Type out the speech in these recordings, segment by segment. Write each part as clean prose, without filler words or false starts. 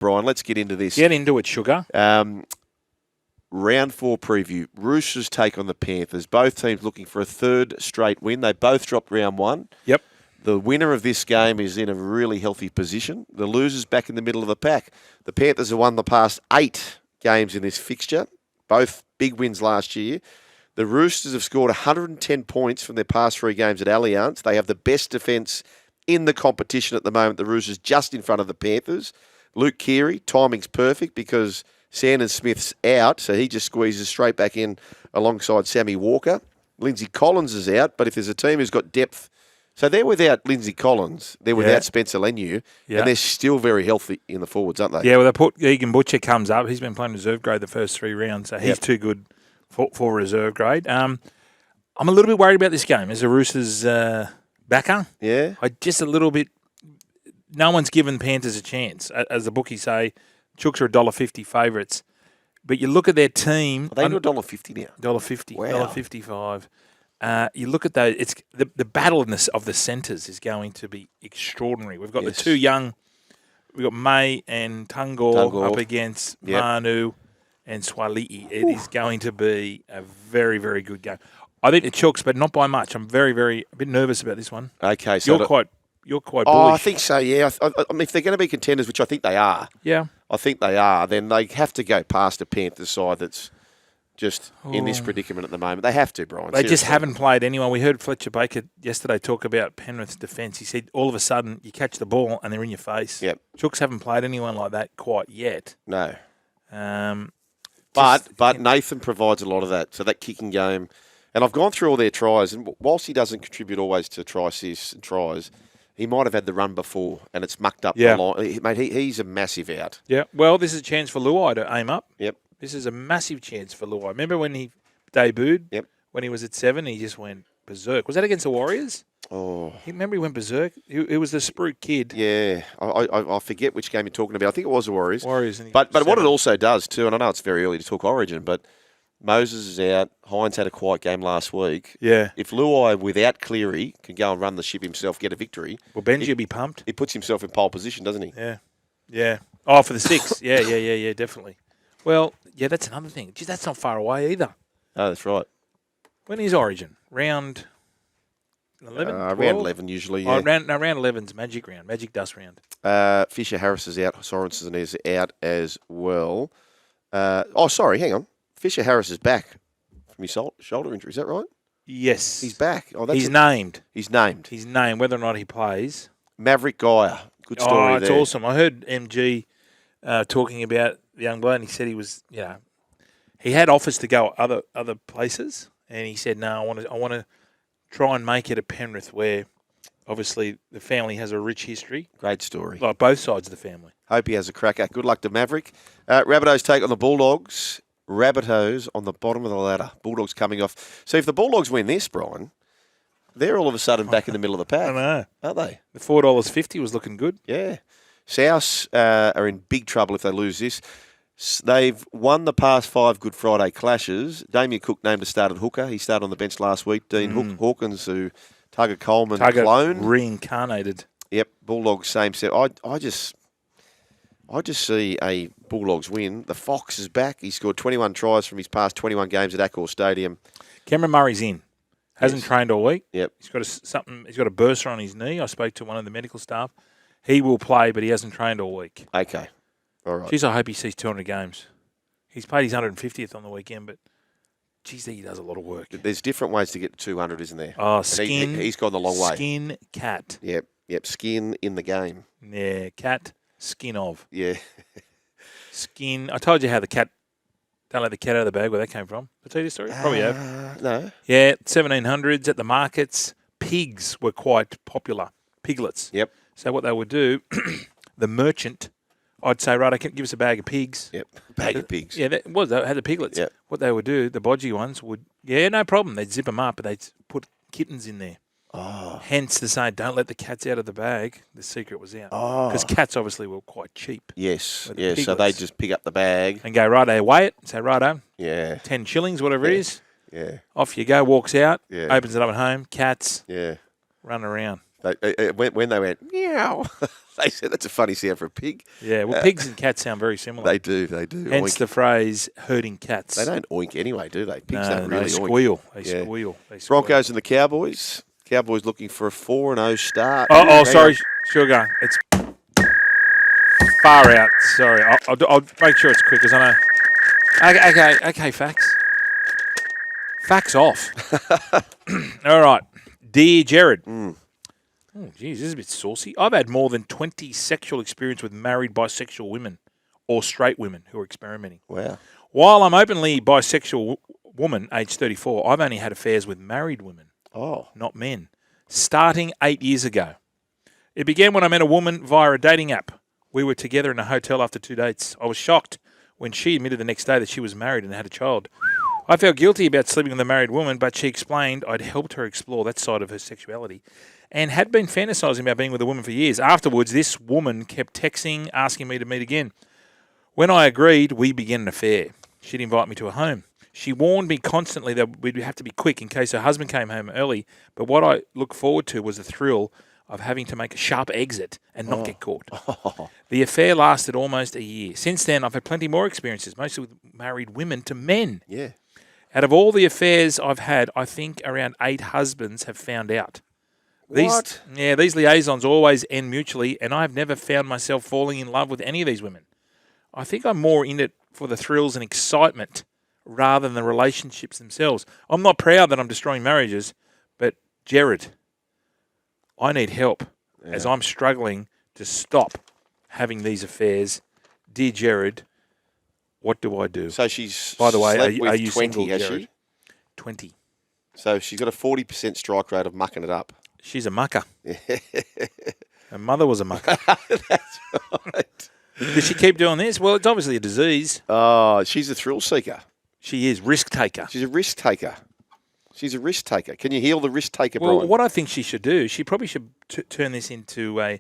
Brian, let's get into this. Get into it, sugar. Round 4 preview. Roosters take on the Panthers. Both teams looking for a third straight win. They both dropped round 1. Yep. The winner of this game is in a really healthy position. The losers back in the middle of the pack. The Panthers have won the past 8 games in this fixture. Both big wins last year. The Roosters have scored 110 points from their past 3 games at Allianz. They have the best defence in the competition at the moment. The Roosters just in front of the Panthers. Luke Keary, timing's perfect because Sanders Smith's out, so he just squeezes straight back in alongside Sammy Walker. Lindsay Collins is out, but if there's a team who's got depth, so they're without Lindsay Collins, they're without Spencer Leniu, and they're still very healthy in the forwards, aren't they? Yeah, well, they put Egan Butcher comes up. He's been playing reserve grade the first 3 rounds, so he's too good for reserve grade. I'm a little bit worried about this game as a Roosters backer. Yeah. Just a little bit. No one's given Panthers a chance, as the bookies say. Chooks are $1.50 favourites. But you look at their team. Are they do $1.50 now? $1.50. Wow. $1.55. You look at those. It's the battle of the centres is going to be extraordinary. We've got the 2 young. We've got May and Tungor up against Manu and Swali'i. It is going to be a very, very good game. I think the Chooks, but not by much. I'm very, very a bit nervous about this one. Okay, so you're quite bullish. I think so, yeah. I mean, if they're going to be contenders, which I think they are, I think they are, then they have to go past a Panthers side that's just in this predicament at the moment. They have to, Brian. They just haven't played anyone. We heard Fletcher Baker yesterday talk about Penrith's defence. He said all of a sudden you catch the ball and they're in your face. Yep. Chooks haven't played anyone like that quite yet. No. But Nathan provides a lot of that. So that kicking game, and I've gone through all their tries, and whilst he doesn't contribute always to try assists and tries, he might have had the run before, and it's mucked up the line. Mate, he's a massive out. Yeah. Well, this is a chance for Luai to aim up. Yep. This is a massive chance for Luai. Remember when he debuted? Yep. When he was at 7, he just went berserk. Was that against the Warriors? Oh. Remember he went berserk? He was the Spruik kid. Yeah. I forget which game you're talking about. I think it was the Warriors. And but what it also does too, and I know it's very early to talk Origin, but Moses is out. Hines had a quiet game last week. Yeah. If Luai, without Cleary, can go and run the ship himself, get a victory. Well, Benji will be pumped. He puts himself in pole position, doesn't he? Yeah. Yeah. Oh, for the 6. Yeah, definitely. Well, yeah, that's another thing. Geez, that's not far away either. Oh, that's right. When is Origin? Round 11? Round 11 usually, yeah. Round 11's Magic round, Magic Dust round. Fisher Harris is out. Sorensen is out as well. Hang on. Fisher Harris is back from his shoulder injury. Is that right? Yes. He's back. He's named. He's named. He's named. Whether or not he plays. Maverick Geyer. Good story there. It's awesome. I heard MG talking about the young bloke, and he said he was, he had offers to go other places, and he said, no, I want to try and make it at Penrith, where obviously the family has a rich history. Great story. Like both sides of the family. Hope he has a cracker. Good luck to Maverick. Rabbitohs take on the Bulldogs. Rabbitohs on the bottom of the ladder. Bulldogs coming off. So if the Bulldogs win this, Brian, they're all of a sudden back in the middle of the pack. I know. Aren't they? The $4.50 was looking good. Yeah. South are in big trouble if they lose this. They've won the past 5 Good Friday clashes. Damien Cook named a started hooker. He started on the bench last week. Dean Hawkins, who Tugger Coleman clone. Reincarnated. Yep. Bulldogs same set. I just see a Bulldogs win. The Fox is back. He scored 21 tries from his past 21 games at Accor Stadium. Cameron Murray's in. Hasn't trained all week. Yep. He's got a burster on his knee. I spoke to one of the medical staff. He will play, but he hasn't trained all week. Okay. All right. Geez, I hope he sees 200 games. He's played his 150th on the weekend, but geez, he does a lot of work. There's different ways to get to 200, isn't there? Oh, skin. He's gone the long way. Skin cat. Yep. Skin in the game. Yeah, cat, skin of. Yeah. Skin. I told you how the cat, don't let the cat out of the bag, where that came from. Did I tell you the story? Probably have. No. Yeah, 1700s at the markets, pigs were quite popular. Piglets. Yep. So what they would do, the merchant, I'd say, right, give us a bag of pigs. Yep. Bag of pigs. Yeah, that was. They had the piglets. Yep. What they would do, the bodgy ones would, no problem. They'd zip them up, but they'd put kittens in there. Oh. Hence the saying, don't let the cats out of the bag. The secret was out. Oh. Because cats obviously were quite cheap. Yes. Yeah, so they just pick up the bag. And go, righto, weigh it. Say, righto. Yeah. 10 shillings, whatever it is. Yeah. Off you go, walks out, Yeah. opens it up at home, cats Yeah. run around. When they went, meow. They said that's a funny sound for a pig. Yeah, well, pigs and cats sound very similar. They do. Hence Oink. the phrase herding cats. They don't oink anyway, do they? Pigs don't really they oink. squeal. They Yeah. squeal. Broncos and the Cowboys. Cowboys looking for a 4-0 start. Oh, sorry, Sugar. It's far out. Sorry. I'll make sure it's quick, because I know. Okay, facts. Facts off. All right. Dear Jared. Oh, geez, this is a bit saucy. I've had more than 20 sexual experience with married bisexual women or straight women who are experimenting. Wow. While I'm openly bisexual woman, age 34, I've only had affairs with married women, not men, starting 8 years ago. It began when I met a woman via a dating app. We were together in a hotel after 2 dates. I was shocked when she admitted the next day that she was married and had a child. I felt guilty about sleeping with a married woman, but she explained I'd helped her explore that side of her sexuality and had been fantasizing about being with a woman for years. Afterwards, this woman kept texting, asking me to meet again. When I agreed, we began an affair. She'd invite me to her home. She warned me constantly that we'd have to be quick in case her husband came home early, but what I looked forward to was the thrill of having to make a sharp exit and not get caught. The affair lasted almost a year. Since then, I've had plenty more experiences, mostly with married women to men. Yeah. Out of all the affairs I've had, I think around 8 husbands have found out. What? These liaisons always end mutually, and I've never found myself falling in love with any of these women. I think I'm more in it for the thrills and excitement rather than the relationships themselves. I'm not proud that I'm destroying marriages, but Jared, I need help as I'm struggling to stop having these affairs. Dear Jared, what do I do? So she's By the way, slept with are you 20, single, has Jared? she? 20. So she's got a 40% strike rate of mucking it up. She's a mucker. Her mother was a mucker. That's right. Does she keep doing this? Well, it's obviously a disease. Oh, she's a thrill seeker. She is. Risk taker. She's a risk taker. She's a risk taker. Can you heal the risk taker, Well, Brian? what I think she should do, she probably should turn this into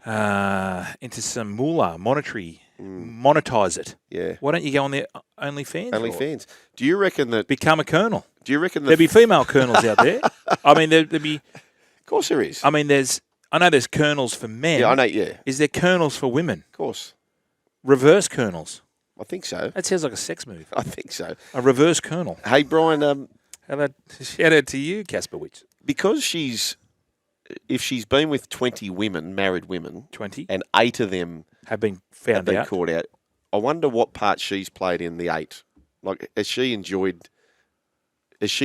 some moolah, monetize it. Yeah. Why don't you go on their OnlyFans? OnlyFans. Do you reckon that? Become a colonel. Do you reckon that? There'd be female colonels out there. I mean, there'd be. Of course, there is. I mean, I know there's colonels for men. Yeah, I know. Yeah, Is there colonels for women? of course. Reverse colonels. I think so. That sounds like a sex move. I think so. A reverse colonel. Hey, Brian. How about shout out to you, Casper Witch? Because if she's been with 20 women, married women, 20 and 8 of them have been have found been out. caught out, I wonder what part she's played in the 8. Like, has she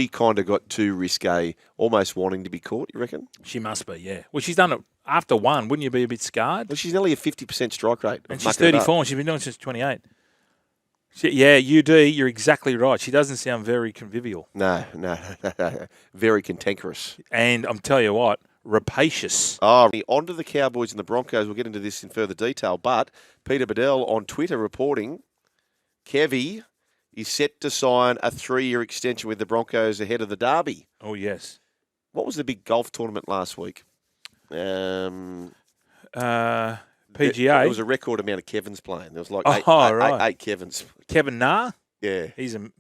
kind of got too risque, almost wanting to be caught, you reckon? She must be, yeah. Well, she's done it after one. Wouldn't you be a bit scarred? Well, she's nearly a 50% strike rate. And she's 34 and she's been doing it since 28. You're exactly right. She doesn't sound very convivial. No. Very cantankerous. And I'm telling you what, rapacious. Oh, on to the Cowboys and the Broncos. We'll get into this in further detail. But Peter Bedell on Twitter reporting, Kevy is set to sign a 3-year extension with the Broncos ahead of the Derby. Oh, yes. What was the big golf tournament last week? PGA. There was a record amount of Kevins playing. There was like eight Kevins. Kevin Na? Yeah. He's a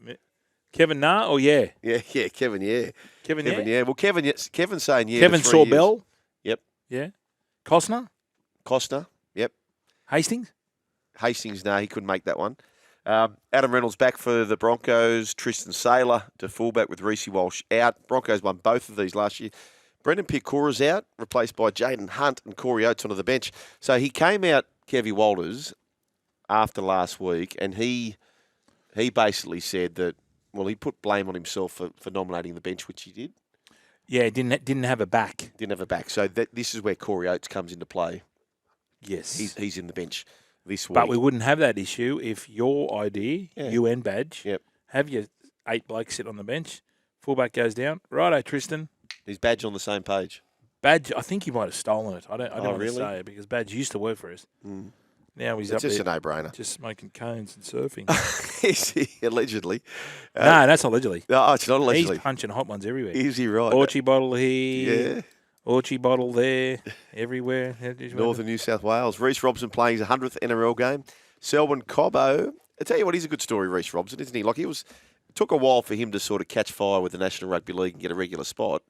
Kevin Na? Oh, yeah. Yeah, Kevin, yeah. Kevin, yeah. Well, Kevin's saying yeah. Kevin to 3 years. Sorbell? Yep. Yeah. Costner? Yep. Hastings? No, he couldn't make that one. Adam Reynolds back for the Broncos. Tristan Saylor to fullback with Reece Walsh out. Broncos won both of these last year. Brendan Picora's out, replaced by Jaden Hunt and Corey Oates onto the bench. So he came out, Kevy Walters, after last week, and he basically said that, well, he put blame on himself for nominating the bench, which he did. Yeah, didn't have a back. Didn't have a back. So this is where Corey Oates comes into play. Yes. He's in the bench this week. But we wouldn't have that issue if your idea, UN badge, have your 8 blokes sit on the bench, fullback goes down. Righto, Tristan. Is Badge on the same page? Badge, I think he might have stolen it. I don't want really? to say it because Badge used to work for us. Now he's It's up just there a no-brainer. just smoking cones and surfing. Is he? Allegedly. No, that's allegedly. No, it's not allegedly. He's punching hot ones everywhere. Is he right? Orchie bottle here. Yeah. Orchie bottle there. Everywhere. Northern New South Wales. Reece Robson playing his 100th NRL game. Selwyn Cobbo. I tell you what, he's a good story, Reece Robson, isn't he? Like, it took a while for him to sort of catch fire with the National Rugby League and get a regular spot.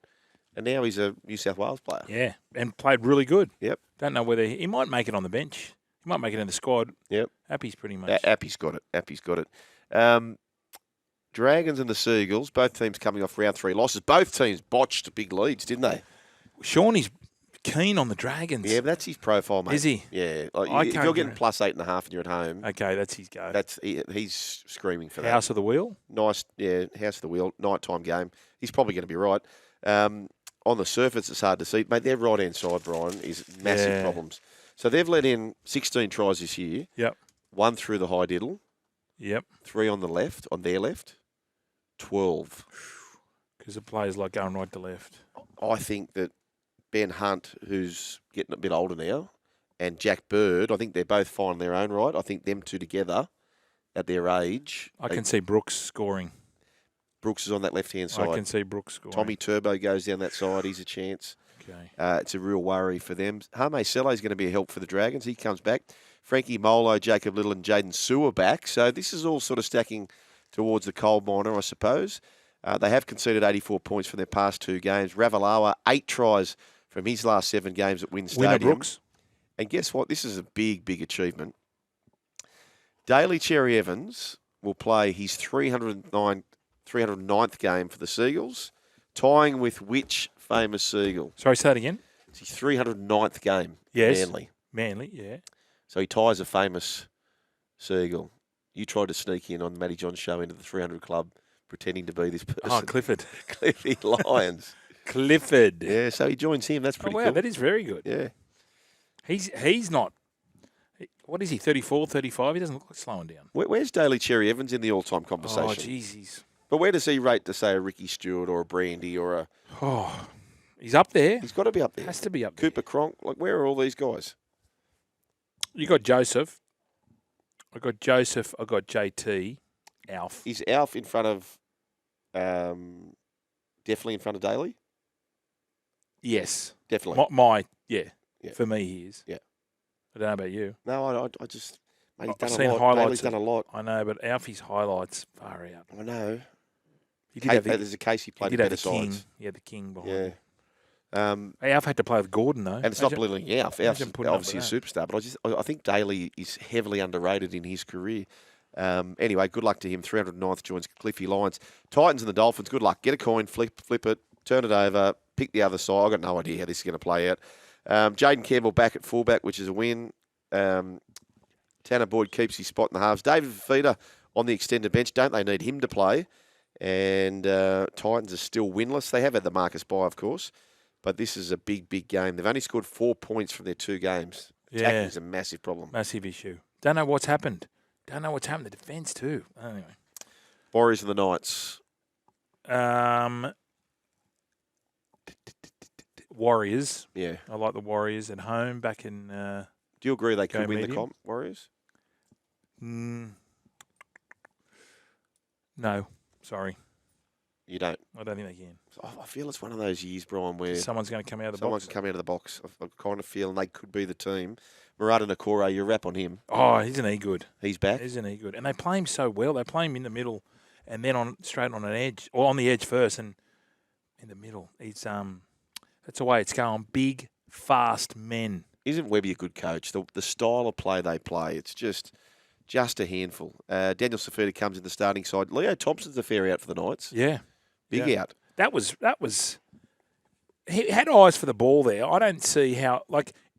And now he's a New South Wales player. Yeah, and played really good. Yep. Don't know whether he might make it on the bench. He might make it in the squad. Yep. Appy's pretty much. Appy's got it. Dragons and the Seagulls, both teams coming off round 3 losses. Both teams botched big leads, didn't they? Shawnee's keen on the Dragons. Yeah, but that's his profile, mate. Is he? Yeah. Like, if you're getting plus 8.5 and you're at home. Okay, that's his go. He's screaming for that. House of the Wheel? Nice, yeah, House of the Wheel, nighttime game. He's probably going to be right. On the surface, it's hard to see. Mate, their right-hand side, Brian, is massive problems. So they've let in 16 tries this year. Yep. 1 through the high diddle. Yep. 3 on their left. 12. Because the players like going right to left. I think that Ben Hunt, who's getting a bit older now, and Jack Bird, I think they're both fine in their own right. I think them two together at their age. I can see Brooks scoring. Brooks is on that left-hand side. I can see Brooks scoring. Tommy Turbo goes down that side. He's a chance. Okay. It's a real worry for them. Hame Sele is going to be a help for the Dragons. He comes back. Frankie Molo, Jacob Little and Jaden Sewer back. So this is all sort of stacking towards the coal miner, I suppose. They have conceded 84 points from their past 2 games. Ravalawa, 8 tries from his last 7 games at Wynn Stadium. Winner Brooks. And guess what? This is a big, big achievement. Daly Cherry Evans will play his 309th game for the Seagulls, tying with which famous Seagull? Sorry, say that again. It's his 309th game. Yes. Manly, yeah. So he ties a famous Seagull. You tried to sneak in on Matty John's show into the 300 Club, pretending to be this person. Oh, Clifford. Cliffy Lyons. Clifford. Yeah, so he joins him. That's pretty wow, cool. That is very good. Yeah. He's not. What is he, 34, 35? He doesn't look like slowing down. Where's Daly Cherry Evans in the all-time conversation? Oh, jeez. But where does he rate to, say, a Ricky Stewart or a Brandy or a... Oh, he's up there. He's got to be up there. Has to be up Cooper Cronk. Like, where are all these guys? You got Joseph. I got Joseph. I got JT. Alf. Is Alf in front of... definitely in front of Daly? Yes. Definitely. Yeah. For me, he is. Yeah. I don't know about you. No, I just... Mate, I've he's seen done a lot. highlights. Daly's done a lot. I know, but Alfie's highlights far out. I know. There's a case he played better sides. Yeah, the king behind him. Alf had to play with Gordon, though. And it's not belittling Alf. Alf's obviously a superstar, but I think Daly is heavily underrated in his career. Anyway, good luck to him. 309th joins Cliffy Lyons. Titans and the Dolphins, good luck. Get a coin, flip it, turn it over, pick the other side. I've got no idea how this is going to play out. Jaden Campbell back at fullback, which is a win. Tanner Boyd keeps his spot in the halves. David Fifita on the extended bench. Don't they need him to play? And Titans are still winless. They have had the Marcus bye, of course, but this is a big, big game. They've only scored 4 points from their 2 games. Attacking is a massive problem. Massive issue. Don't know what's happened. The defence too. Anyway. Warriors and the Knights. Warriors. Yeah. I like the Warriors at home back in... Do you agree they could win the comp, Warriors? No. Sorry. You don't? I don't think they can. I feel it's one of those years, Brian, where... Someone's going to come out of the box. Someone can come out of the box. I kind of feel they could be the team. Murata Nakore, you rap on him. Oh, isn't he good? He's back. Isn't he good? And they play him so well. They play him in the middle and then straight on an edge, or on the edge first and in the middle. It's that's the way it's going. Big, fast men. Isn't Webby a good coach? The style of play they play, it's just a handful. Daniel Safita comes in the starting side. Leo Thompson's a fair out for the Knights. Yeah. Big out. That was. He had eyes for the ball there. I don't see how,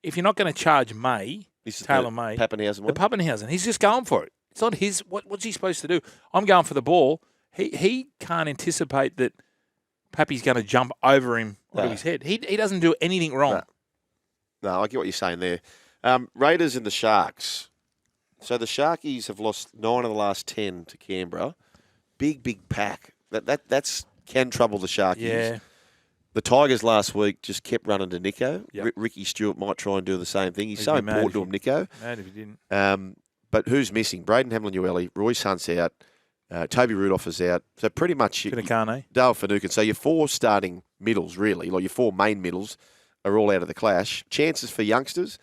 if you're not going to charge Taylor May. Pappenhausen one? The Pappenhausen. He's just going for it. It's not his. What's he supposed to do? I'm going for the ball. He can't anticipate that Pappy's going to jump over him onto his head. He doesn't do anything wrong. No, I get what you're saying there. Raiders and the Sharks. So the Sharkies have lost 9 of the last 10 to Canberra. Big pack. That's can trouble the Sharkies. Yeah. The Tigers last week just kept running to Nico. Yep. Ricky Stewart might try and do the same thing. He's so important to him, Nico. Mad if he didn't. But who's missing? Braden Hamlin-Ueli, Royce Hunt's out, Toby Rudolph is out. So pretty much Finucane. Dale Finucane. So your 4 starting middles, really, like your 4 main middles, are all out of the clash. Chances for youngsters.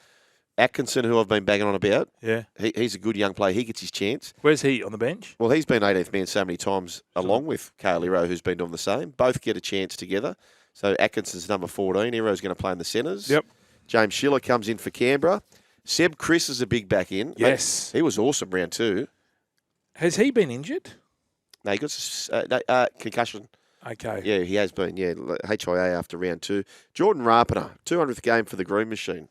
Atkinson, who I've been banging on about. Yeah. He's a good young player. He gets his chance. Where's he on the bench? Well, he's been 18th man so many times along with Kale Iro, who's been doing the same. Both get a chance together. So Atkinson's number 14. Hero's going to play in the centres. Yep. James Schiller comes in for Canberra. Seb Chris is a big back in. Yes. He was awesome round 2. Has he been injured? No, he got concussion. Okay. Yeah, he has been. Yeah, HIA after round 2. Jordan Rapiner, 200th game for the Green Machine.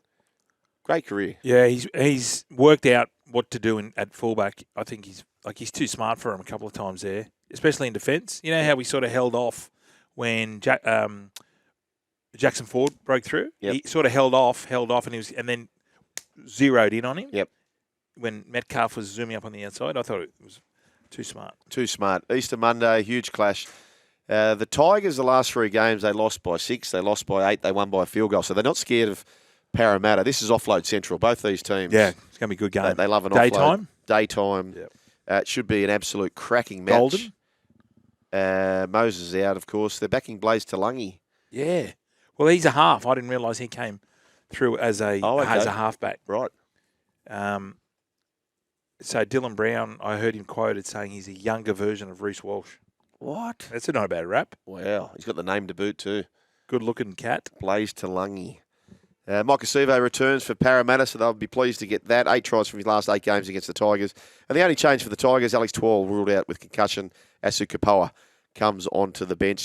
Great career. Yeah, he's worked out what to do at fullback. I think he's too smart for him a couple of times there, especially in defence. You know how we sort of held off when Jackson Ford broke through. Yep. He sort of held off, and then zeroed in on him. Yep. When Metcalf was zooming up on the outside, I thought it was too smart. Too smart. Easter Monday, huge clash. The Tigers, the last 3 games, they lost by 6, they lost by 8, they won by a field goal. So they're not scared of Parramatta. This is offload central, both these teams. Yeah, it's going to be a good game. They love an Daytime? offload. Daytime. Yep. It should be an absolute cracking match. Golden? Moses is out, of course. They're backing Blaze Talangi. Yeah. Well, he's a half. I didn't realise he came through as a halfback. Right. So Dylan Brown, I heard him quoted saying he's a younger version of Reece Walsh. What? That's not a bad rap. Wow. He's got the name to boot too. Good-looking cat. Blaze Talangi. Mike Acevo returns for Parramatta, so they'll be pleased to get that. 8 tries from his last 8 games against the Tigers. And the only change for the Tigers, Alex Twal ruled out with concussion. Asu Kapoa comes onto the bench.